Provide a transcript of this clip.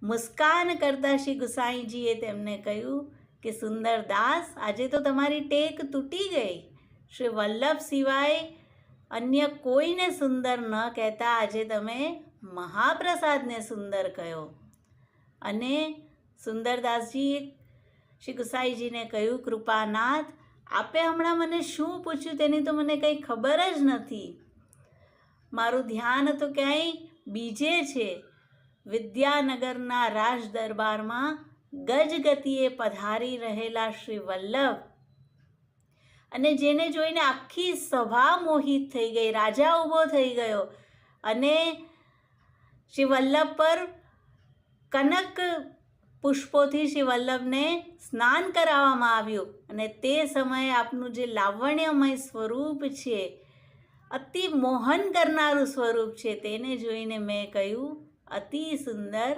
મુસ્કાન કરતા શ્રી ગુસાઈજીએ તેમને કહ્યું કે સુંદરદાસ, આજે તો તમારી ટેક તૂટી ગઈ. શ્રી વલ્લભ સિવાય અન્ય કોઈને સુંદર ન કહેતા આજે તમે મહાપ્રસાદને સુંદર કહ્યો. અને સુંદરદાસજીએ શ્રી ગુસાઈજીને કહ્યું, કૃપાનાથ, આપે હમણાં મને શું પૂછ્યું તેની તો મને કંઈ ખબર જ નથી. મારું ધ્યાન તો ક્યાંય બીજે છે. વિદ્યાનગરના રાજ દરબારમાં ગજગતિએ પધારી રહેલા શ્રી વલ્લભ, અને જેને જોઈને આખી સભા મોહિત થઈ ગઈ. રાજા ઊભો થઈ ગયો અને શ્રી વલ્લભ પર કનક પુષ્પોથી શ્રી વલ્લભને સ્નાન કરાવવામાં આવ્યું. અને તે સમયે આપનું જે લાવણ્યમય સ્વરૂપ છે, અતિ મોહન કરનારું સ્વરૂપ છે, તેને જોઈને મેં કહ્યું, અતિ સુંદર